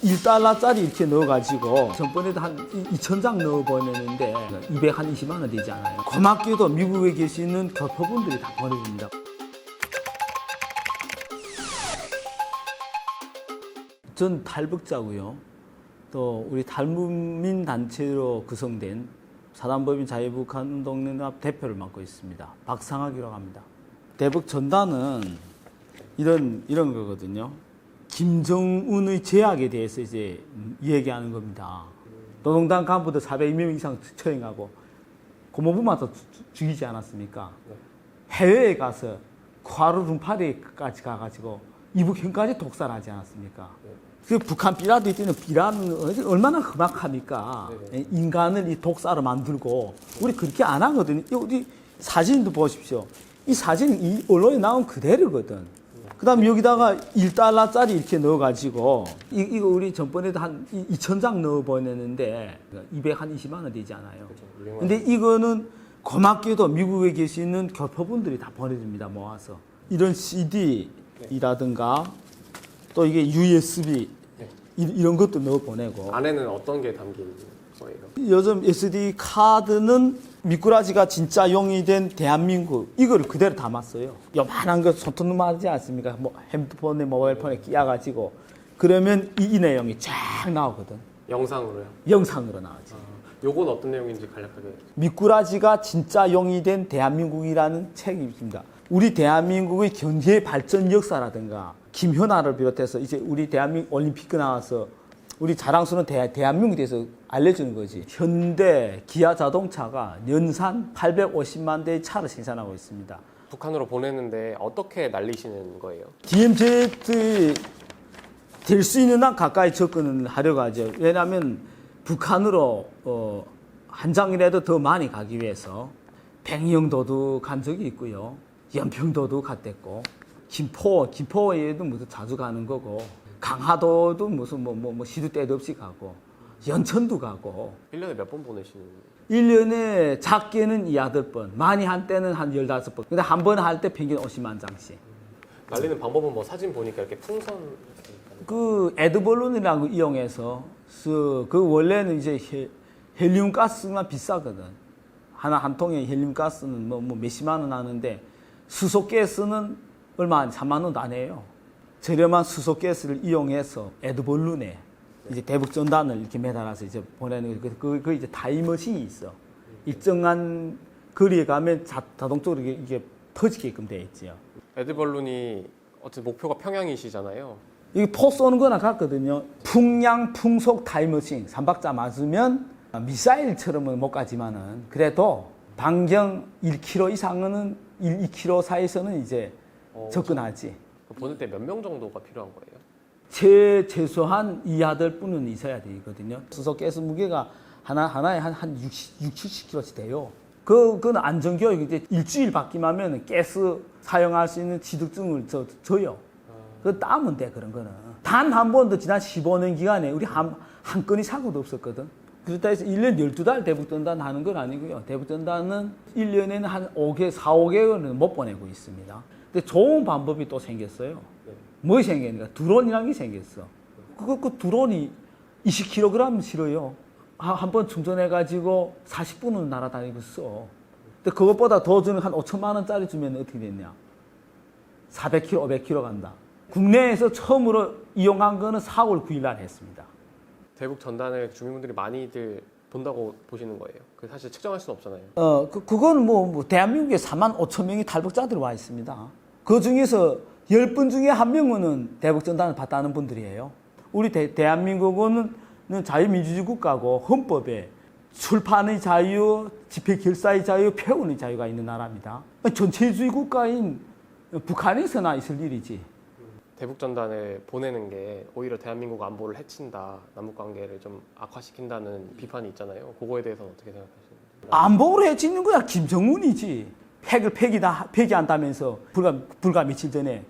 $1짜리 이렇게 넣어가지고 전번에도 한 2,000장 넣어보냈는데 220만 원 되지 않아요. 고맙게도 미국에 계시는 교포분들이 다 보내줍니다. 전 탈북자고요. 또 우리 탈북민 단체로 구성된 사단법인 자유북한운동연합 대표를 맡고 있습니다. 박상학이라고 합니다. 대북 전단은 이런 거거든요. 김정은의 제약에 대해서 이제 얘기하는 겁니다. 노동당 간부들 400명 이상 처형하고 고모부마저 죽이지 않았습니까? 해외에 가서 쿠알라룸푸르까지 가가지고 이북현까지 독살하지 않았습니까? 그 북한 삐라도 있는 삐라는 얼마나 험악합니까? 인간을 이 독사로 만들고 우리 그렇게 안 하거든요. 우리 사진도 보십시오. 이 사진은 이 언론에 나온 그대로거든. 그 다음에 여기다가 $1짜리 이렇게 넣어가지고 이거 우리 전번에도 한 2,000장 넣어보냈는데 220만 원 되지 않아요. 근데 이거는 고맙게도 미국에 계시는 교포분들이 다 보내줍니다. 모아서. 이런 CD라든가 또 이게 USB 이런 것도 넣어보내고. 안에는 어떤 게 담긴 거예요? 요즘 SD 카드는 미꾸라지가 진짜 용이된 대한민국 이거를 그대로 담았어요. 요만한 거 손톱만 하지 않습니까? 뭐 핸드폰에 모바일폰에 끼워가지고 그러면 이 내용이 쫙 나오거든. 영상으로요? 영상으로 나오지. 요건 어떤 내용인지 간략하게. 미꾸라지가 진짜 용이된 대한민국이라는 책이 있습니다. 우리 대한민국의 경제 발전 역사라든가 김현아를 비롯해서 이제 우리 대한민국 올림픽 나와서 우리 자랑스러운 대한민국에 대해서 알려주는 거지. 현대 기아 자동차가 연산 850만 대의 차를 생산하고 있습니다. 북한으로 보내는데 어떻게 날리시는 거예요? DMZ 될 수 있는 한 가까이 접근을 하려고 하죠. 왜냐하면 북한으로 한 장이라도 더 많이 가기 위해서 백령도도 간 적이 있고요. 연평도도 갔댔고 김포에도 무슨 자주 가는 거고 강화도도 무슨 뭐 시도 때도 없이 가고 연천도 가고 1년에 몇 번 보내시는? 1년에 작게는 2~8번 많이 한 때는 한 15번 근데 한 번 할 때 평균 50만 장씩. 날리는 방법은 뭐 사진 보니까 이렇게 풍선 그 에드벌룬이라는 거 이용해서 그 원래는 이제 헬륨 가스만 비싸거든. 한 통에 헬륨 가스는 뭐 몇십만 원 하는데 수소 가스는 얼마 안 3만 원도 안 해요. 저렴한 수소 가스를 이용해서 에드벌룬에 이제 대북 전단을 이렇게 매달아서 이제 보내는 그 이제 타임머신이 있어. 일정한 거리에 가면 자동적으로 이게 터지게끔 되어 있지요. 에드벌룬이 어쨌든 목표가 평양이시잖아요. 이게 포 쏘는 거나 같거든요. 풍량 풍속 타임머신 3박자 맞으면 미사일처럼은 못 가지만은 그래도 반경 1km 이상은 2km 사이에서는 이제 접근하지. 보낼 때 몇 명 정도가 필요한 거예요? 최소한 2~8분은 있어야 되거든요. 수소 가스 무게가 하나에 한 60~70kg씩 돼요. 그건 안전교육 이제 일주일 받기만 하면 가스 사용할 수 있는 취득증을 줘요. 그거 따면 돼, 그런 거는. 단 한 번도 지난 15년 기간에 우리 한 건의 사고도 없었거든. 그렇다 해서 1년 12달 대북전단 하는 건 아니고요. 대북전단은 1년에는 한 4~5개월은 못 보내고 있습니다. 근데 좋은 방법이 또 생겼어요. 뭐 생겼는가? 드론이라는 게 생겼어. 그 드론이 20kg 실어요. 한 번 충전해가지고 40분은 날아다니고 써. 근데 그것보다 더 주는 한 5천만 원짜리 주면 어떻게 됐냐? 400km, 500km 간다. 국내에서 처음으로 이용한 거는 4월 9일 날 했습니다. 대북 전단을 주민분들이 많이들 본다고 보시는 거예요? 그 사실 측정할 수는 없잖아요. 그건 뭐 대한민국에 45,000명이 탈북자들이 와 있습니다. 그 중에서 10분 중에 1명은 대북 전단을 받다는 분들이에요. 우리 대한민국은 자유민주주의 국가고 헌법에 출판의 자유, 집회 결사의 자유, 표현의 자유가 있는 나라입니다. 전체주의 국가인 북한에서나 있을 일이지. 대북 전단을 보내는 게 오히려 대한민국 안보를 해친다, 남북 관계를 좀 악화시킨다는 비판이 있잖아요. 그거에 대해서는 어떻게 생각하시나요? 안보를 해치는 거야 김정은이지. 핵을 폐기한다면서 불과 며칠 전에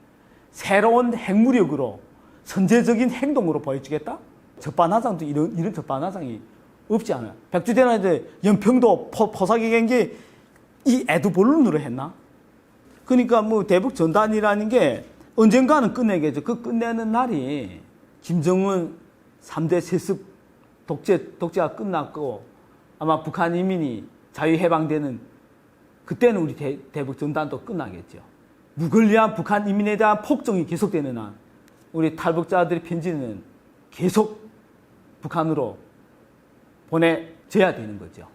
새로운 핵무력으로 선제적인 행동으로 보여주겠다? 적반하장도 이런 적반하장이 없지 않아요. 백주대나한테 연평도 포사기 갱기 이 에드벌룬으로 했나? 그러니까 뭐 대북 전단이라는 게 언젠가는 끝내겠죠. 그 끝내는 날이 김정은 3대 세습 독재가 끝났고 아마 북한 이민이 자유해방되는 그때는 우리 대북 전단도 끝나겠죠. 무걸리한 북한 이민에 대한 폭정이 계속되는 한 우리 탈북자들의 편지는 계속 북한으로 보내져야 되는 거죠.